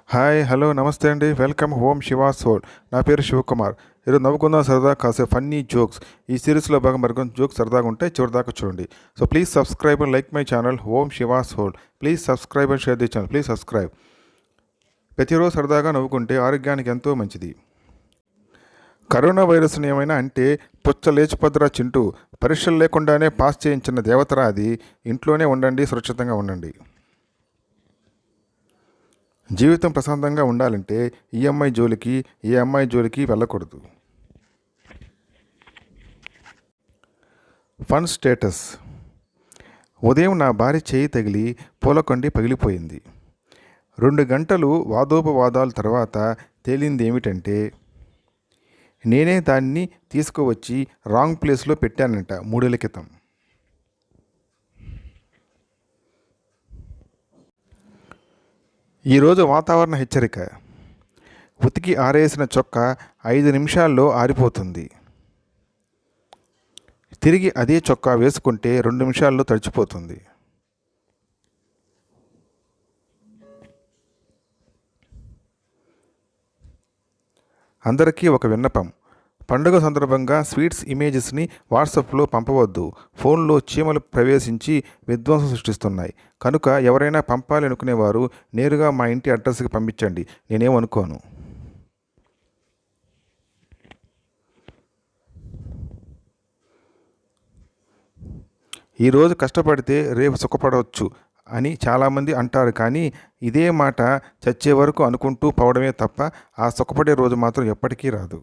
Hi hello నమస్తే అండి welcome home Shiva soul. నా పేరు శివకుమార్. ఈరోజు నవ్వుకుందాం సరదా కాసే ఫన్నీ జోక్స్. ఈ సిరీస్లో భాగం మరికొన్ని జోక్స్ సరదాగా ఉంటే చివరిదాకా చూడండి. So please subscribe and like my channel home Shiva soul. Please subscribe and share the channel. Please subscribe. ప్రతిరోజు సరదాగా నవ్వుకుంటే ఆరోగ్యానికి ఎంతో మంచిది. కరోనా వైరస్ని ఏమైనా అంటే పుచ్చ లేచిపోద్దురా చింటూ, పరీక్షలు లేకుండానే పాస్ చేయించిన దేవతరా అది. ఇంట్లోనే ఉండండి, సురక్షితంగా ఉండండి. జీవితం ప్రశాంతంగా ఉండాలంటే ఈ అమ్మాయి జోలికి వెళ్ళకూడదు. Fun status. ఉదయం నా భార్య చేయి తగిలి పూలకొండి పగిలిపోయింది. 2 గంటలు వాదోపవాదాల తర్వాత తేలింది ఏమిటంటే నేనే దాన్ని తీసుకువచ్చి రాంగ్ ప్లేస్లో పెట్టానంట 3 ఏళ్ల క్రితం. ఈరోజు వాతావరణ హెచ్చరిక. ఉతికి ఆరేసిన చొక్కా 5 నిమిషాల్లో ఆరిపోతుంది. తిరిగి అదే చొక్కా వేసుకుంటే 2 నిమిషాల్లో తడిచిపోతుంది. అందరికీ ఒక విన్నపం. పండుగ సందర్భంగా స్వీట్స్ ఇమేజెస్ని వాట్సాప్లో పంపవద్దు. ఫోన్లో చీమలు ప్రవేశించి విధ్వంసం సృష్టిస్తున్నాయి. కనుక ఎవరైనా పంపాలి అనుకునేవారు నేరుగా మా ఇంటి అడ్రస్కి పంపించండి, నేనేమనుకోను. ఈరోజు కష్టపడితే రేపు సుఖపడవచ్చు అని చాలామంది అంటారు. కానీ ఇదే మాట చచ్చే వరకు అనుకుంటూ పోవడమే తప్ప ఆ సుఖపడే రోజు మాత్రం ఎప్పటికీ రాదు.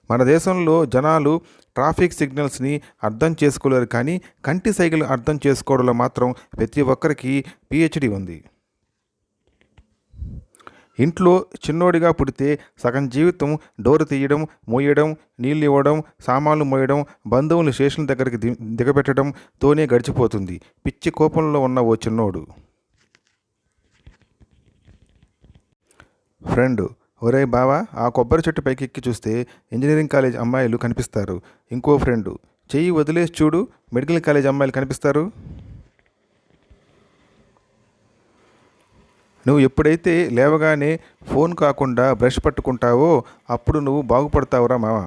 మన దేశంలో జనాలు ట్రాఫిక్ సిగ్నల్స్ని అర్థం చేసుకోలేరు, కానీ కంటి సైగలు అర్థం చేసుకోవడంలో మాత్రం ప్రతి ఒక్కరికి పిహెచ్డి ఉంది. ఇంట్లో చిన్నోడిగా పుడితే సగం జీవితం డోరు తీయడం, మోయడం, నీళ్ళు ఇవ్వడం, సామాన్లు మోయడం, బంధువులు స్టేషన్ దగ్గరికి దిగబెట్టడంతోనే గడిచిపోతుంది. పిచ్చి కోపంలో ఉన్న ఓ చిన్నోడు. ఫ్రెండ్: ఒరే బావా, ఆ కొబ్బరి చెట్టు పైకి ఎక్కి చూస్తే ఇంజనీరింగ్ కాలేజ్ అమ్మాయిలు కనిపిస్తారు. ఇంకో ఫ్రెండు: చెయ్యి వదిలేసి చూడు, మెడికల్ కాలేజ్ అమ్మాయిలు కనిపిస్తారు. నువ్వు ఎప్పుడైతే లేవగానే ఫోన్ కాకుండా బ్రష్ పట్టుకుంటావో అప్పుడు నువ్వు బాగుపడతావురా మామ.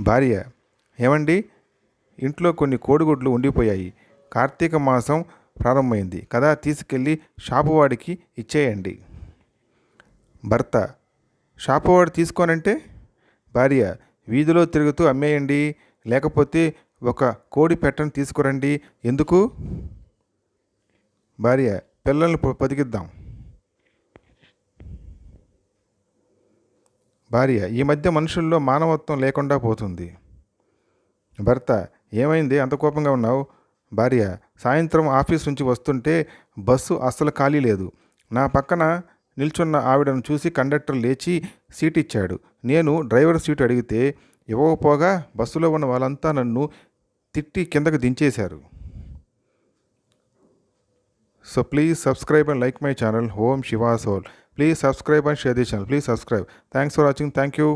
భార్య: ఏమండి, ఇంట్లో కొన్ని కోడిగుడ్లు ఉండిపోయాయి. కార్తీక మాసం ప్రారంభమైంది కదా, తీసుకెళ్ళి షాపువాడికి ఇచ్చేయండి. భర్త: షాపువాడు తీసుకోనంటే? భార్య: వీధిలో తిరుగుతూ అమ్మేయండి, లేకపోతే ఒక కోడి పెట్టను తీసుకురండి. ఎందుకు? భార్య: పిల్లల్ని పొదిగిద్దాం. భార్య: ఈ మధ్య మనుషుల్లో మానవత్వం లేకుండా పోతుంది. భర్త: ఏమైంది అంత కోపంగా ఉన్నావు? భార్య: సాయంత్రం ఆఫీస్ నుంచి వస్తుంటే బస్సు అస్సలు ఖాళీ లేదు. నా పక్కన నిల్చున్న ఆవిడను చూసి కండక్టర్ లేచి సీట్ ఇచ్చాడు. నేను డ్రైవర్ సీటు అడిగితే ఇవ్వకపోగా బస్సులో ఉన్న వాళ్ళంతా నన్ను తిట్టి కిందకు దించేశారు. So please subscribe and like my channel home Shiva soul. Please subscribe and share the channel. Please subscribe. Thanks for watching. Thank you.